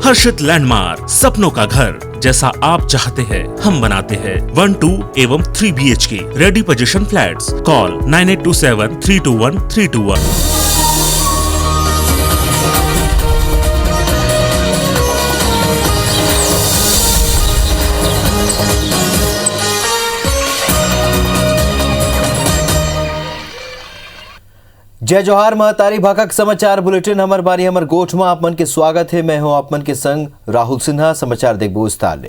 हर्षित landmark, सपनों का घर जैसा आप चाहते हैं हम बनाते हैं। 1, 2 एवं 3 BHK ready position flats. Call 9827321321। जय जोहार महतारी भाकक समाचार बुलेटिन हमर बारी हमर गोठ में आप मन के स्वागत है। मैं हूं आप मन के संग राहुल सिन्हा। समाचार देखबो विस्तार ले।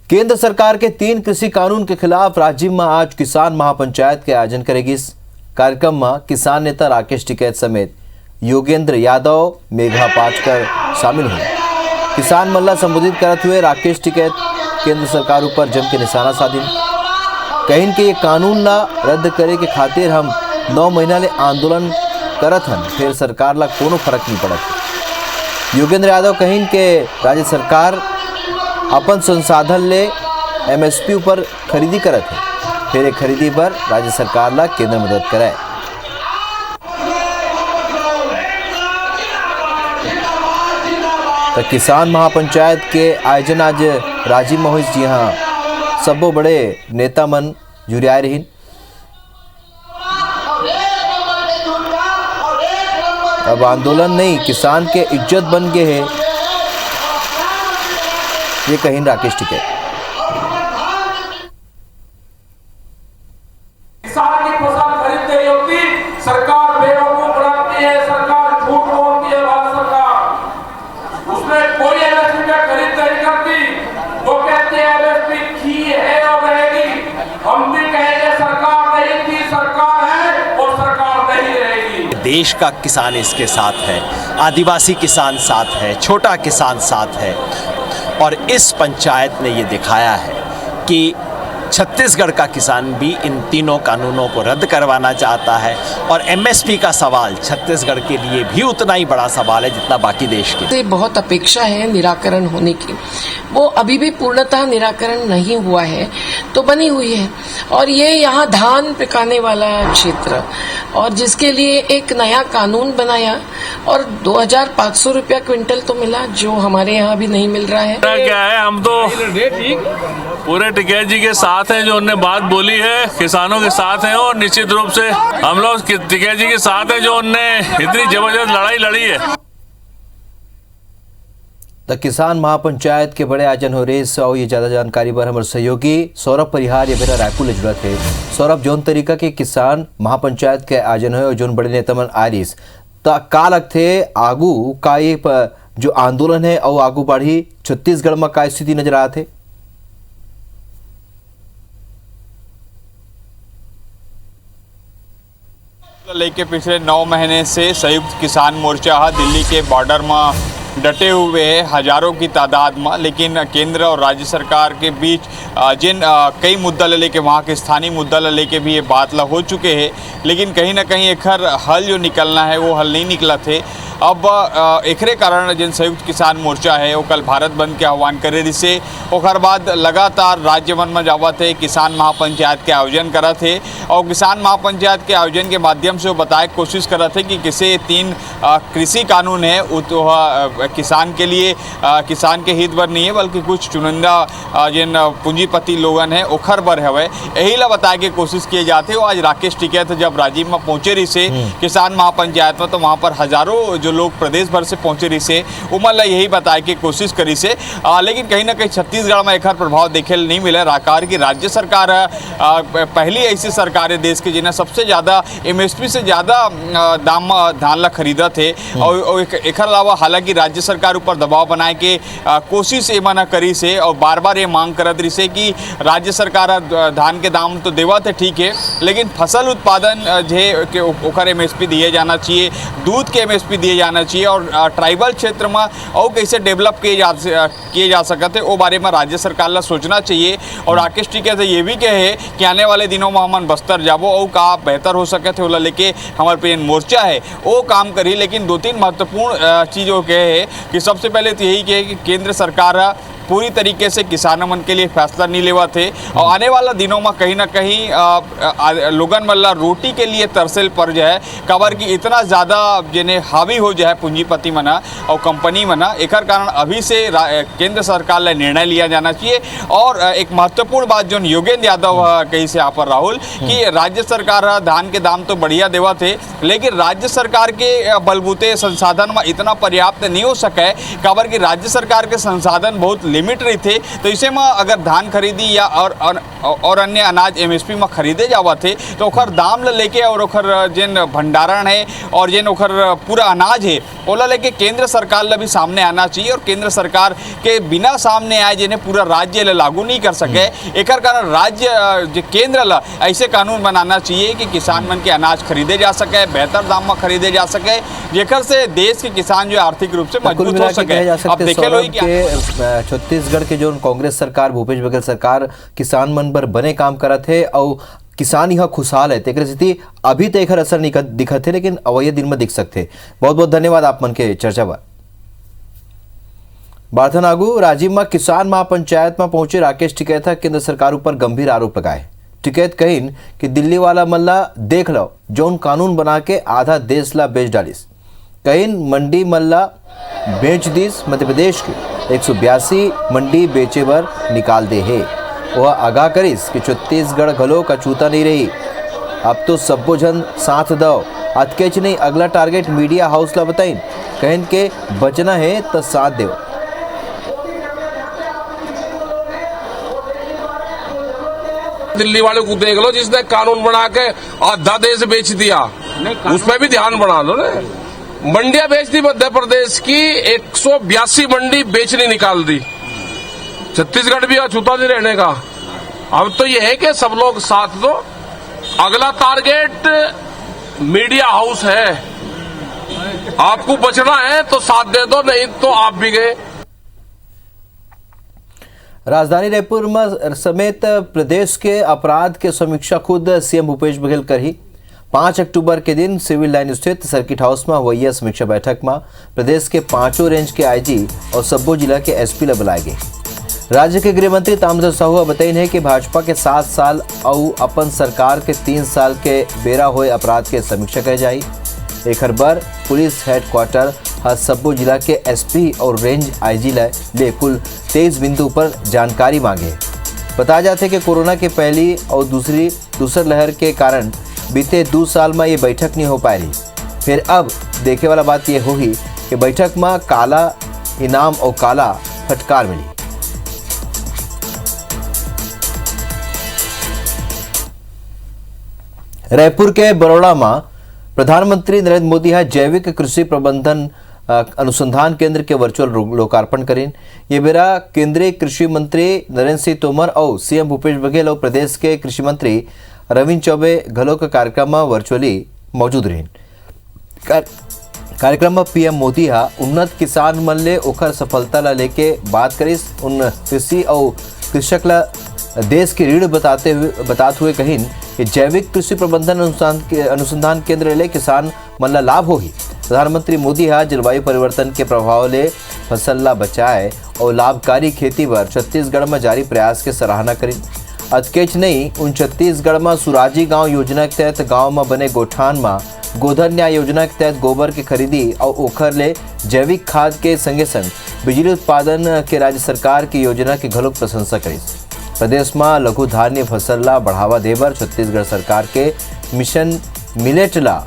केंद्र सरकार के 3 कृषि कानून के खिलाफ राज्य में आज किसान महापंचायत के आयोजन करेगी। इस कार्यक्रम में किसान नेता राकेश टिकैत समेत योगेंद्र यादव, मेघा पाटकर शामिल हुए। किसान मल्ला संबोधित करते हुए राकेश टिकैत केंद्र सरकार ऊपर जम के निशाना साधी। कहीं के ये कानून ला रद्द करे के खातिर हम 9 महीना ले आंदोलन करत हन, फिर सरकार ला कोनो फर्क नहीं पड़त। योगेंद्र यादव कहीं के राज्य सरकार अपन संसाधन ले MSP ऊपर खरीदी करत है, फिर एक खरीदी पर राज्य सरकार ला केंद्र मदद करे। तो किसान महापंचायत के आयोजन आज राजीव में हुई, जी हाँ सबो बड़े नेता मन जुड़ियाए रही। अब आंदोलन नहीं, किसान के इज्जत बन गए हैं, ये कहीं राकेश टिकैत। किसान की फसल खरीदते होती सरकार बेवकूफ बनाती है, सरकार झूठ बोलती है। भारत सरकार उसमें कोई MSP पे खरीद नहीं करती, वो कहती है MSP थी है और रहेगी। हम भी कहेंगे सरकार नहीं थी, सरकार है और सरकार नहीं रहेगी। देश का किसान इसके साथ है, आदिवासी किसान साथ है, छोटा किसान साथ है। और इस पंचायत ने ये दिखाया है कि छत्तीसगढ़ का किसान भी इन तीनों कानूनों को रद्द करवाना चाहता है। और MSP का सवाल छत्तीसगढ़ के लिए भी उतना ही बड़ा सवाल है जितना बाकी देश के। बहुत अपेक्षा है निराकरण होने की, वो अभी भी पूर्णतः निराकरण नहीं हुआ है तो बनी हुई है। और ये यहाँ धान पिकाने वाला क्षेत्र और जिसके लिए एक नया कानून बनाया और 2500 रुपया क्विंटल तो मिला, जो हमारे यहाँ भी नहीं मिल रहा है। क्या है, हम तो पूरे टिकैत जी के साथ हैं। जो उन्होंने बात बोली है किसानों के साथ हैं, और निश्चित रूप से हम लोग टिकैत जी के साथ हैं जो उन्होंने इतनी जबरदस्त लड़ाई लड़ी है। तो किसान महापंचायत के बड़े आयोजन हो रहे और ये ज्यादा जानकारी पर हमारे सहयोगी सौरभ परिहार ये मेरा रायपुर जरूरत है। सौरभ, जौन तरीका के किसान महापंचायत के आयोजन हो और जौन बड़े नेता मन आरिस तो का लगते आगू का ये जो आंदोलन है और आगू बढ़ी छत्तीसगढ़ में का स्थिति नजर आते? लेके पिछले 9 महीने से संयुक्त किसान मोर्चा दिल्ली के बॉर्डर में डटे हुए हैं हजारों की तादाद में। लेकिन केंद्र और राज्य सरकार के बीच जिन कई मुद्दा लेके वहाँ के स्थानीय मुद्दा लेके भी ये बात हो चुके हैं, लेकिन कहीं ना कहीं एक हल जो निकलना है वो हल नहीं निकला थे। अब एकरे कारण जिन संयुक्त किसान मोर्चा है वो कल भारत बंद के आह्वान करे जिससे ओकर बाद लगातार राज्य भर में जावत है, किसान महापंचायत के आयोजन करा थे। और किसान महापंचायत के आयोजन के माध्यम से वो बताए कोशिश करा थे कि किसी 3 कृषि कानून है वो तो किसान के लिए किसान के हित बर नहीं है, बल्कि कुछ चुनिंदा जिन पूंजीपति लोगन है ओखर बर हवे, यही ला बताए के कोशिश किए जाते। और आज राकेश टिकैत जब राजीव में पहुंचे रही से किसान महापंचायत में, तो वहाँ पर हजारों जो लोग प्रदेश भर से पहुंचे रही से उमर ला यही बताए की कोशिश करी से। लेकिन कहीं ना कहीं छत्तीसगढ़ में एक प्रभाव देखे नहीं मिला। राकार की राज्य सरकार पहली ऐसी सरकार है देश की जिन्हें सबसे ज़्यादा MSP से ज़्यादा दाम धान ला खरीदा थे। और एक अलावा हालांकि राज्य सरकार ऊपर दबाव बनाए के कोशिश ये मना करी से और बार बार ये मांग करत रही से कि राज्य सरकार धान के दाम तो देवत है ठीक है, लेकिन फसल उत्पादन जे के ओकर MSP दिए जाना चाहिए, दूध के MSP दिए जाना चाहिए। और ट्राइबल क्षेत्र में और कैसे डेवलप किए जा सकते वो बारे में राज्य सरकार ला सोचना चाहिए। और राकेश टिकैत ये भी कहे कि आने वाले दिनों में हम बस्तर जाबो और का बेहतर हो सके थे वो लेके हमारे पे मोर्चा है वो काम करी। लेकिन 2-3 महत्वपूर्ण चीज़ों के है कि सबसे पहले तो यही कहे कि केंद्र सरकार पूरी तरीके से किसानों मन के लिए फैसला नहीं लेवा थे और आने वाला दिनों में कहीं ना कहीं लोगन मल्ला रोटी के लिए तरसेल पर जो है कबर की इतना ज़्यादा जिन्हें हावी हो जाए पूंजीपति मना और कंपनी मना एक कारण अभी से केंद्र सरकार ने निर्णय लिया जाना चाहिए। और एक महत्वपूर्ण बात जो योगेंद्र यादव कही से यहाँ पर राहुल कि राज्य सरकार धान के दाम तो बढ़िया देवा थे लेकिन राज्य सरकार के बलबूते संसाधन में इतना पर्याप्त नहीं हो सके कबर की राज्य सरकार के संसाधन बहुत लिमिटेड थे। तो इसे में अगर धान खरीदी या और अन्य अनाज एमएसपी में खरीदे जावा थे तो ओखर दाम ल लेके और ओखर जिन भंडारण है और जिन ओखर पूरा अनाज है ओला लेके केंद्र सरकार ला भी सामने आना चाहिए और केंद्र सरकार के बिना सामने आए जिन्हें पूरा राज्य ला लागू नहीं कर सके एक कारण राज्य केंद्र ला ऐसे कानून बनाना चाहिए कि किसान मन के अनाज खरीदे जा सके बेहतर दाम में खरीदे जा सके जेकर से देश के किसान जो आर्थिक रूप से मजबूत हो सके। अब देखे लो कि छत्तीसगढ़ के जो कांग्रेस सरकार भूपेश बघेल सरकार किसान मन पर बने काम करत है और किसान यहाँ खुशहाल है तेकर स्थिति अभी तो एक असर नहीं दिखत है लेकिन अवैध दिन में दिख सकते। बहुत बहुत धन्यवाद आप मन के चर्चा पर। बार्थन आगू राजीव में किसान महापंचायत में पहुंचे राकेश टिकैत केंद्र सरकार ऊपर गंभीर आरोप लगाए। टिकैत कहीन कि दिल्ली वाला मल्ला देख लो जौन कानून बना के आधा देश ला बेच डालिस कहीन मंडी मल्ला बेच दिस मध्य प्रदेश के 182 मंडी बेचे बर निकाल दे है वह आगाह करिस कि छत्तीसगढ़ घलो का चूता नहीं रही अब तो सब्बो जन साथ दो अतकेच नहीं अगला टारगेट मीडिया हाउस ला बताइन कहीन के बचना है तो साथ दो। दिल्ली वाले को देख लो जिसने कानून बना के आधा देश बेच दिया उसमें भी ध्यान बना लो ना। मंडियां बेच दी मध्य प्रदेश की 182 मंडी बेचनी निकाल दी। छत्तीसगढ़ भी अछूता नहीं रहने का। अब तो यह है कि सब लोग साथ दो अगला टारगेट मीडिया हाउस है आपको बचना है तो साथ दे दो नहीं तो आप भी गए। राजधानी रायपुर में समेत प्रदेश के अपराध के समीक्षा खुद सीएम भूपेश बघेल करी। 5 अक्टूबर के दिन सिविल लाइन स्थित सर्किट हाउस में हुई समीक्षा बैठक में प्रदेश के 5 रेंज के आईजी और सब्बो जिला के एसपी ला बुलाए गए। राज्य के गृह मंत्री ताम्रध्वज साहू बताइन है कि भाजपा के 7 साल और अपन सरकार के 3 साल के बेरा हुए अपराध के समीक्षा करे जाये। एक बार पुलिस हेडक्वार्टर हर सब्बो जिला के एसपी और रेंज आईजी ले कुल 23 बिंदु पर जानकारी मांगे। बताया जाता है कि कोरोना के पहली और दूसर लहर के कारण बीते 2 साल में ये बैठक नहीं हो पाई रही। फिर अब देखे वाला बात यह होगी कि बैठक में काला इनाम और काला फटकार मिली। रायपुर के बड़ौदा में प्रधानमंत्री नरेंद्र मोदी जैविक कृषि प्रबंधन अनुसंधान केंद्र के वर्चुअल लोकार्पण करें। ये बेरा केंद्रीय कृषि मंत्री नरेंद्र सिंह तोमर और सीएम भूपेश बघेल और प्रदेश के कृषि मंत्री रविंद्र चौबे घलो के कार्यक्रम में वर्चुअली मौजूद रहे। कार्यक्रम में पीएम मोदी उन्नत किसान मन ले ओखर सफलता ला लेके बात करिस। उन कृषि और कृषक ला देश की रीढ़ बताते हुए कहिन कि जैविक कृषि प्रबंधन अनुसंधान केंद्र ले किसान मन ला लाभ होगी। प्रधानमंत्री मोदी जलवायु परिवर्तन के प्रभाव ले फसल ला बचाए और लाभकारी खेती पर छत्तीसगढ़ में जारी प्रयास के सराहना करी। अतकेच नहीं उन छत्तीसगढ़ में सुराजी गांव योजना के तहत गांव में बने गोठान में गोधन न्याय योजना के तहत गोबर की खरीदी और ओखर ले जैविक खाद के संगे संग बिजली उत्पादन के राज्य सरकार की योजना की घलोक प्रशंसा करी। प्रदेश में लघु धान्य फसल ला बढ़ावा देबर छत्तीसगढ़ सरकार के मिशन मिलेट ला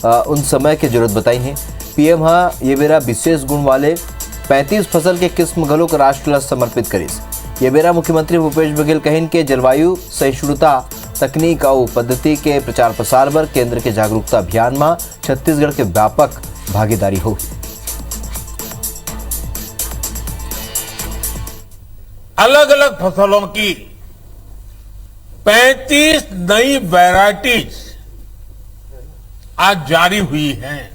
उन समय की जरूरत बताई है। पीएम ये बेरा विशेष गुण वाले 35 फसल के किस्म घलोक राष्ट्र ला समर्पित करीस। ये बेरा मुख्यमंत्री भूपेश बघेल कहिन के जलवायु सहिष्णुता तकनीक और पद्धति के प्रचार प्रसार पर केंद्र के जागरूकता अभियान में छत्तीसगढ़ के व्यापक भागीदारी होगी। अलग अलग फसलों की 35 नई वैरायटीज आज जारी हुई हैं।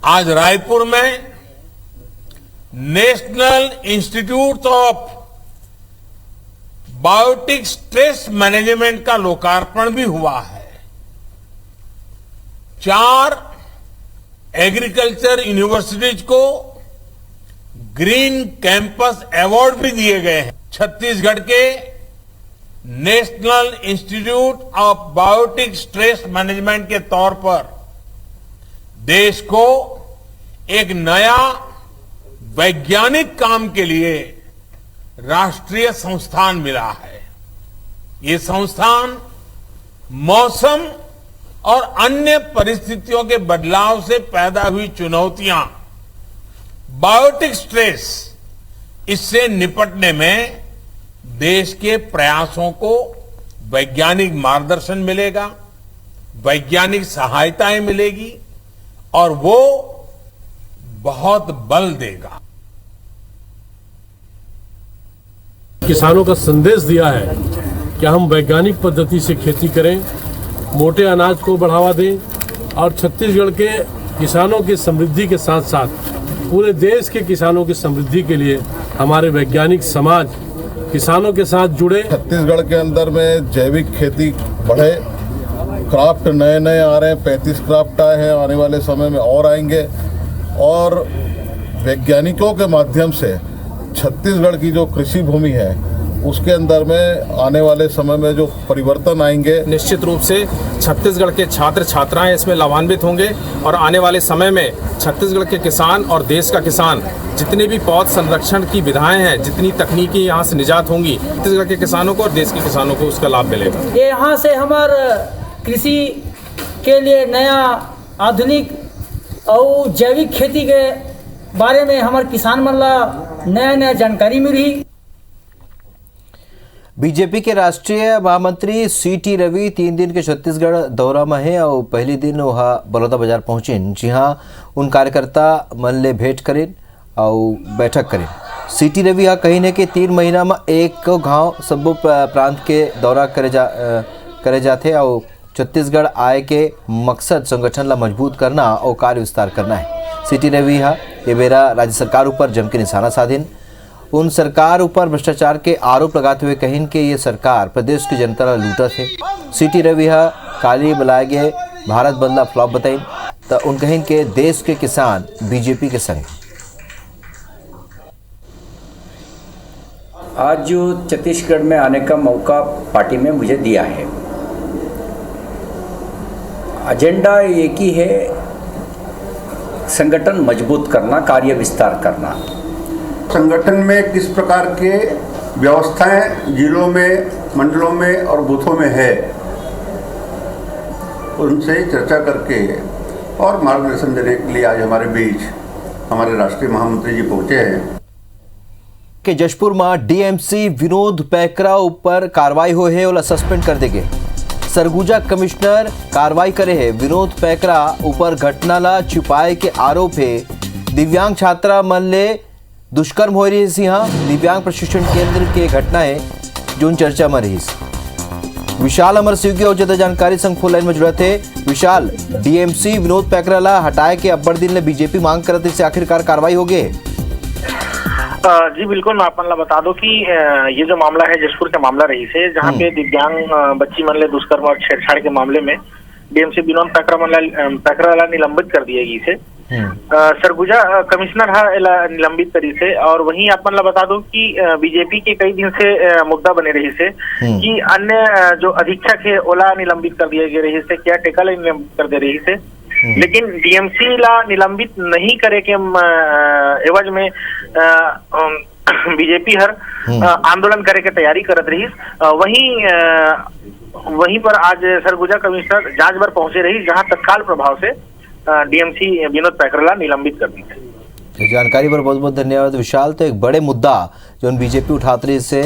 आज रायपुर में national institute of biotic stress management का लोकार्पण भी हुआ है। 4 एग्रीकल्चर यूनिवर्सिटीज को ग्रीन कैंपस अवार्ड भी दिए गए हैं। छत्तीसगढ़ के national institute of biotic stress management के तौर पर देश को एक नया वैज्ञानिक काम के लिए राष्ट्रीय संस्थान मिला है। ये संस्थान मौसम और अन्य परिस्थितियों के बदलाव से पैदा हुई चुनौतियां, बायोटिक स्ट्रेस, इससे निपटने में देश के प्रयासों को वैज्ञानिक मार्गदर्शन मिलेगा, वैज्ञानिक सहायताएं मिलेगी और वो बहुत बल देगा। किसानों का संदेश दिया है कि हम वैज्ञानिक पद्धति से खेती करें, मोटे अनाज को बढ़ावा दें और छत्तीसगढ़ के किसानों की समृद्धि के साथ साथ पूरे देश के किसानों की समृद्धि के लिए हमारे वैज्ञानिक समाज किसानों के साथ जुड़े। छत्तीसगढ़ के अंदर में जैविक खेती बढ़े, क्राफ्ट नए नए आ रहे हैं, 35 क्राफ्ट आए हैं, आने वाले समय में और आएंगे और वैज्ञानिकों के माध्यम से छत्तीसगढ़ की जो कृषि भूमि है उसके अंदर में आने वाले समय में जो परिवर्तन आएंगे, निश्चित रूप से छत्तीसगढ़ के छात्र छात्राएं इसमें लाभान्वित होंगे और आने वाले समय में छत्तीसगढ़ के किसान और देश का किसान जितने भी पौध संरक्षण की विधाएं हैं, जितनी तकनीकी यहाँ से निजात होंगी, छत्तीसगढ़ के किसानों को और देश के किसानों को उसका लाभ मिलेगा। ये यहाँ से हमारे कृषि के लिए नया आधुनिक और जैविक खेती के बारे में हमारे किसान मन ला नया नया जानकारी मिली। बीजेपी के राष्ट्रीय महामंत्री सीटी रवि 3 दिन के छत्तीसगढ़ दौरा में है और पहले दिन वहाँ बलौदा बाजार पहुँचिन, जहाँ उन कार्यकर्ता मन ले भेंट करें और बैठक करें। सीटी रवि यहाँ कहीं ने कि 3 महीना में एक गांव सब्बो प्रांत के दौरा करे जाते और छत्तीसगढ़ आए के मकसद संगठन ला मजबूत करना और कार्य विस्तार करना है। सीटी रवि यहाँ ये बेरा राज्य सरकार ऊपर जम के निशाना साधिन, उन सरकार ऊपर भ्रष्टाचार के आरोप लगाते हुए कहिन कि ये सरकार प्रदेश की जनता ला लूटत है। सीटी रवि काली बुलाए गए भारत बंद ला फ्लॉप बताइन तो उन कहिन के देश के किसान बीजेपी के संग। आज जो छत्तीसगढ़ में आने का मौका पार्टी में मुझे दिया है, एजेंडा एक ही है, संगठन मजबूत करना, कार्य विस्तार करना। संगठन में किस प्रकार के व्यवस्थाएं जिलों में, मंडलों में और बूथों में है, उनसे चर्चा करके और मार्गदर्शन देने के लिए आज हमारे बीच हमारे राष्ट्रीय महामंत्री जी पहुंचे हैं। के जशपुर में डीएमसी विनोद पैकरा ऊपर कार्रवाई हो है और सस्पेंड कर देगे। सरगुजा कमिश्नर कार्रवाई करे है। विनोद पैकरा ऊपर घटना ला छिपाए के आरोप है। दिव्यांग छात्रा मन ले दुष्कर्म हो रही है। यहाँ दिव्यांग प्रशिक्षण केंद्र के घटना है जो चर्चा में रही। विशाल अमर सिंह की और ज्यादा जानकारी संग फोन लाइन में जुड़े थे। विशाल, डीएमसी विनोद पैकरा ला हटाए के अब्बर दिन ने बीजेपी मांग करते से आखिरकार कार्रवाई हो गई। जी बिल्कुल, मैं अपन ला बता दो कि ये जो मामला है जशपुर का मामला रही है, जहाँ पे दिव्यांग बच्ची मन ले दुष्कर्म और छेड़छाड़ के मामले में डीएमसी विनोद पैकरा ला निलंबित कर दिया गई से। सरगुजा कमिश्नर निलंबित करी से। और वहीं अपन ला बता दो कि बीजेपी के कई दिन से मुद्दा बने रही से कि अन्य जो अधीक्षक है ओला निलंबित कर दिया गया रही से, क्या टेका ला निलंबित कर दे रही से, लेकिन डीएमसी ला निलंबित नहीं करे के एवज में बीजेपी हर आंदोलन करे के तैयारी करत रही। वहीं पर आज सरगुजा कमिश्नर जांच बर पहुंचे रही, जहां तत्काल प्रभाव से डीएमसी विनोद पैकरा निलंबित कर दी है। जानकारी पर बहुत बहुत धन्यवाद विशाल। तो एक बड़े मुद्दा जो बीजेपी उठाते रही से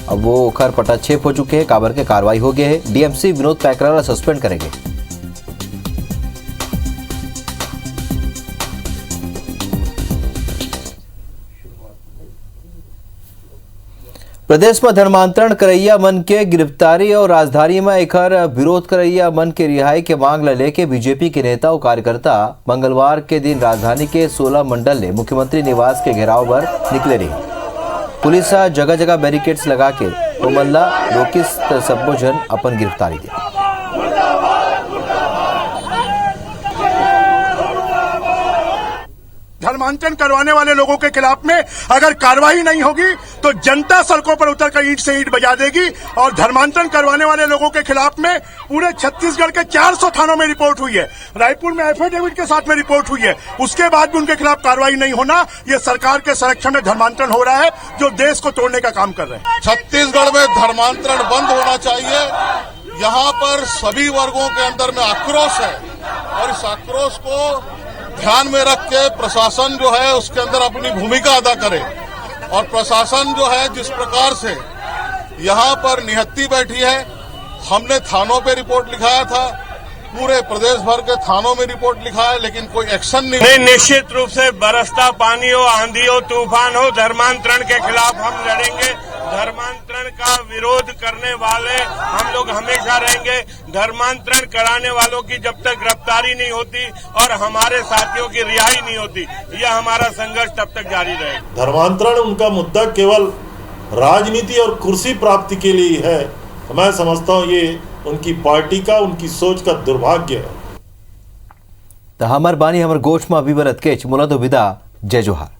अब वो खर पटाक्षेप हो चुके हैं, काबर के कार्रवाई हो गए है। डीएमसी विनोद पैकरा सस्पेंड करेंगे। प्रदेश में धर्मांतरण करैया मन के गिरफ्तारी और राजधानी में एक विरोध करैया मन के रिहाई के मांग ले लेके बीजेपी के नेता और कार्यकर्ता मंगलवार के दिन राजधानी के 16 मंडल ले मुख्यमंत्री निवास के घेराव पर निकले रही। पुलिस जगह जगह बैरिकेड्स लगा के ओमल्ला रोकिस सब्बो जन अपन गिरफ्तारी दी। धर्मांतरण करवाने वाले लोगों के खिलाफ में अगर कार्रवाई नहीं होगी तो जनता सड़कों पर उतरकर ईंट से ईंट बजा देगी। और धर्मांतरण करवाने वाले लोगों के खिलाफ में पूरे छत्तीसगढ़ के 400 थानों में रिपोर्ट हुई है, रायपुर में एफिडेविट के साथ में रिपोर्ट हुई है, उसके बाद भी उनके खिलाफ कार्रवाई नहीं होना, ये सरकार के संरक्षण में धर्मांतरण हो रहा है जो देश को तोड़ने का काम कर रहे हैं। छत्तीसगढ़ में धर्मांतरण बंद होना चाहिए। यहाँ पर सभी वर्गों के अंदर में आक्रोश है और इस आक्रोश को ध्यान में रख के प्रशासन जो है उसके अंदर अपनी भूमिका अदा करे। और प्रशासन जो है जिस प्रकार से यहाँ पर निहत्ती बैठी है, हमने थानों पे रिपोर्ट लिखाया था, पूरे प्रदेश भर के थानों में रिपोर्ट लिखा है, लेकिन कोई एक्शन नहीं। निश्चित रूप से बरसता पानी हो, आंधी हो, तूफान हो, धर्मांतरण के खिलाफ हम लड़ेंगे। धर्मांतरण का विरोध करने वाले हम लोग हमेशा रहेंगे। धर्मांतरण कराने वालों की जब तक गिरफ्तारी नहीं होती और हमारे साथियों की रिहाई नहीं होती, यह हमारा संघर्ष तब तक जारी रहेगा। धर्मांतरण उनका मुद्दा केवल राजनीति और कुर्सी प्राप्ति के लिए है। मैं समझता हूँ ये उनकी पार्टी का, उनकी सोच का दुर्भाग्य है। तो हमर बानी हमर गोठ में अभी बरत के मुला दो विदा। जय जोहार।